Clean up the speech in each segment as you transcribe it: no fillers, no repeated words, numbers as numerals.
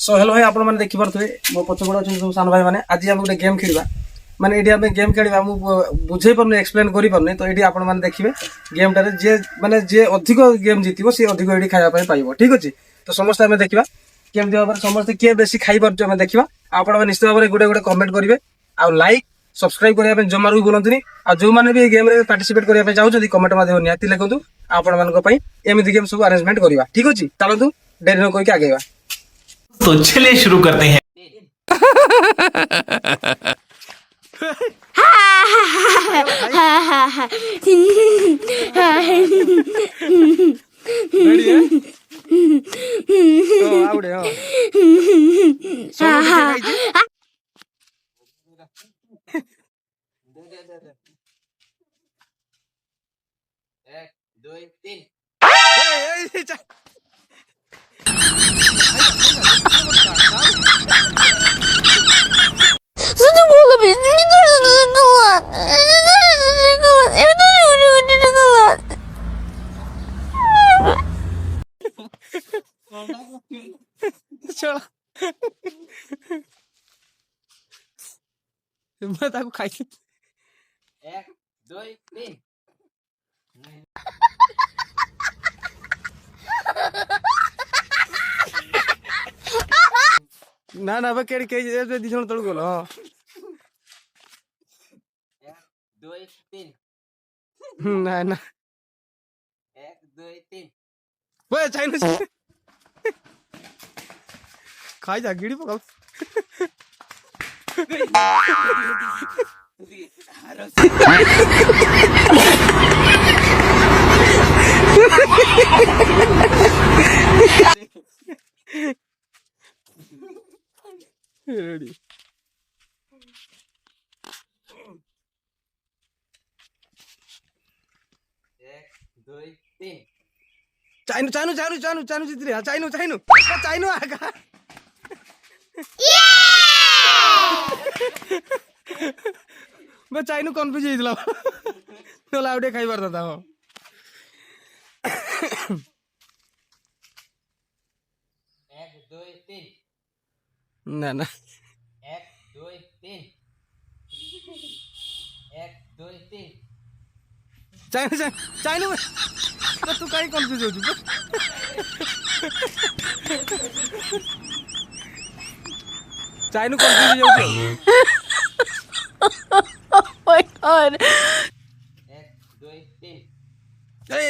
So hello भाई आपण मैंने देखि पारथुवे मो पछपड़ अच्छे सब सान भाई मैंने आज आम गोटे गेम खेलिबा माने एडी आम गेम खेलिबा मु बुझे परने एक्सप्लेन करि परने तो एडी आपण माने देखिबे गेम टारे जे माने जे अधिक गेम जीतिबो से अधिक एडी खाया पय पाइबो ठीक अछि। तो समस्त हमें देखिबा केमति भाबरे समस्त के बेसी खाइ परछ हमें देखिबा आपण माने निश्चित भाबरे गोटे गोटे कमेंट करिवे आ लाइक सब्सक्राइब करिया पे जमारू भी बोलंतनी आ जो माने भी गेम रे पार्टिसिपेट करिया पे चाहउछथि कमेंट माध्यम नियाति लेखंतु आपण मानको पई एमिति गेम सब अरेंजमेंट करिवा ठीक अछि। चलंतु देरी न कोइ के आगेवा। तो चलिए शुरू करते हैं। रेडी है तो आवडे हो सोनो खाइ छी एक दो तीन Sudah mulai ini terus keluar. Ini keluar. चल मैं ताको खाइ छी एक दो तीन ना ना बे केड़ी के दी जण तळ गोल हां एक दो तीन ना ना एक दो तीन वे चाइनीज खाई जा गिड़ी पकाओ रेडी एक दो तीन चाइनो चाइनो चाइनो चाइनो चाइनो जित रहा चाइनो चाइनो चाइनो आगा मैं चाइनो कन्फ्यूज ହେଇଥିଲା ନହେଲେ ଆଉ ଟିକେ ଖାଇ ପାରତା ହଁ एक दो तीन ना ना एक दो तीन एक दो तीन चाइनो चाइनो चाइनो तू काई कन्फ्यूज हो छु चाइनो कन्फ्यूज हो छु Oh my god. एक दो तीन ए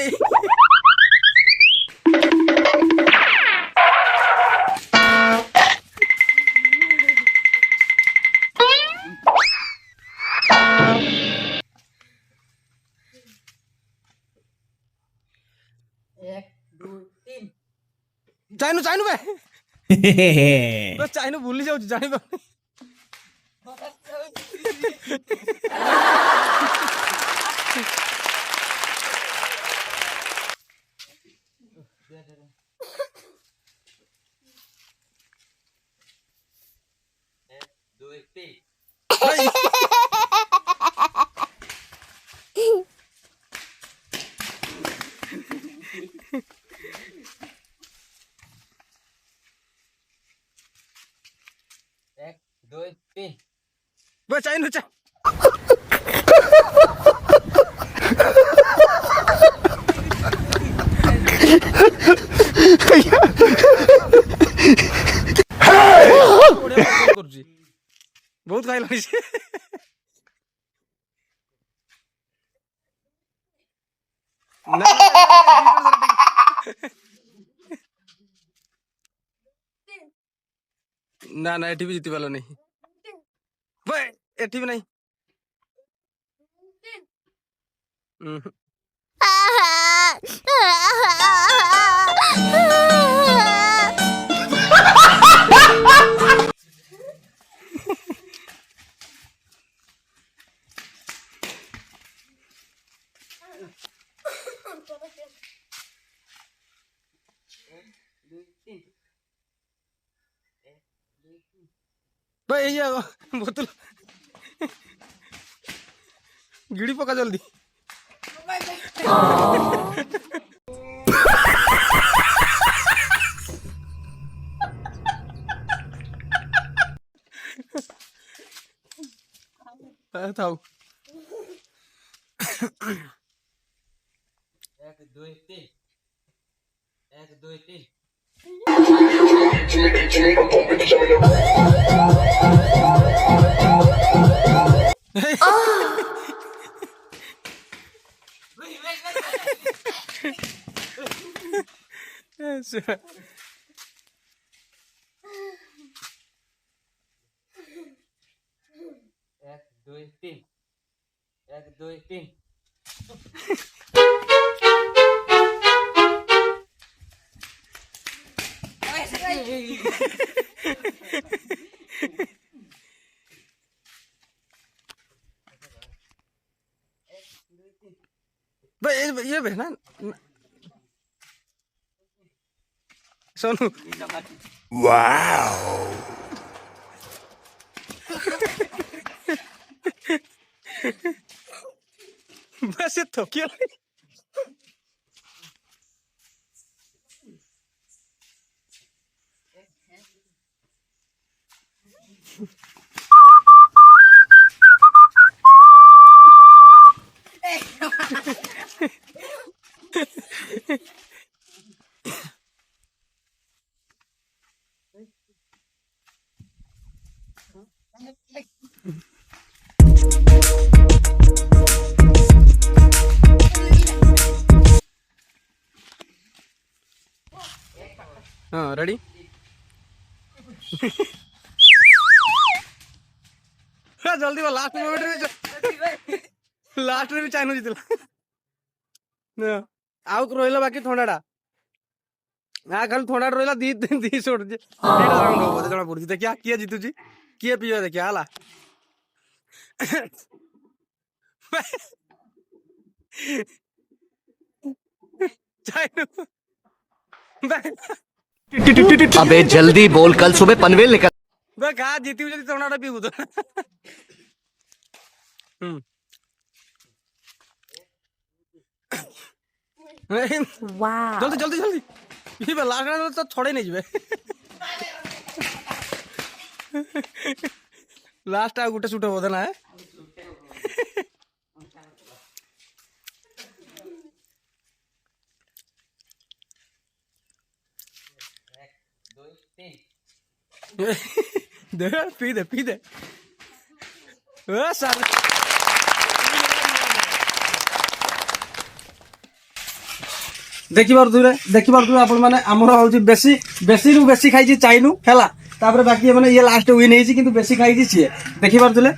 एक दो तीन चाइनो चाइनो बे बस चाइनो भूली जाऊ जानि बा एक दो तीन एक दो तीन बस चाइनो चा बहुत खाई लानी ना ना एठी भी जीति पालो नहीं भाई एठी भी नहीं भाई ये बोतल गिड़ी पका जल्दी थाऊ 1 2 3 1 2 3 1 2 3 1 2 3 ये बहना सोनू बस ये तो क्यों हाँ रेडी जल्दी लास्ट मोमेंट लास्ट में भी चाइनो जीतला आउ रहिला बाकी थोड़ाटा खाली थोड़ा रहिला दी दी शॉट जे एटा राउंड हो जणा पड़ुची देखिया किए जीतुची किए पियो देखिया हला चाइनो अबे जल्दी बोल, कल सुबह पनवेल निकल। बे खा जीती जल्दी थोड़ा पीबू तो जल्दी जल्दी जल्दी पीबे लास्ट तो थोड़े नहीं जीवे लास्ट आ गुटे सुट होदे ना है दे पी दे सर देखिए आपण माने हमर होची बेसी रु बेसी खाई चाइनु हैला तापर बाकी माने ये लास्ट विन हेची किंतु बेसी खाई छी देखि पारथले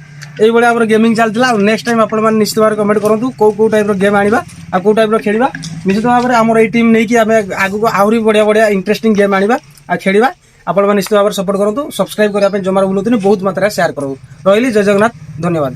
एई बळे हमर गेमिंग चलतिला नेक्स्ट टाइम आपण माने निश्चित भाव कमेंट करंतु को टाइप रो गेम आनिबा आ को टाइप रो खेलिबा निश्चित भाव हमर एई टीम नै कि हमें आगु को आहुरी बढ़िया बढ़िया इंटरेस्टिंग गेम आनिबा आ खेलिबा आपण माने निश्चित भाव सपोर्ट करंतु सब्सक्राइब करिया पे जमार भूलुतनी बहुत मात्रा शेयर करू रहिली जय जगन्नाथ धन्यवाद।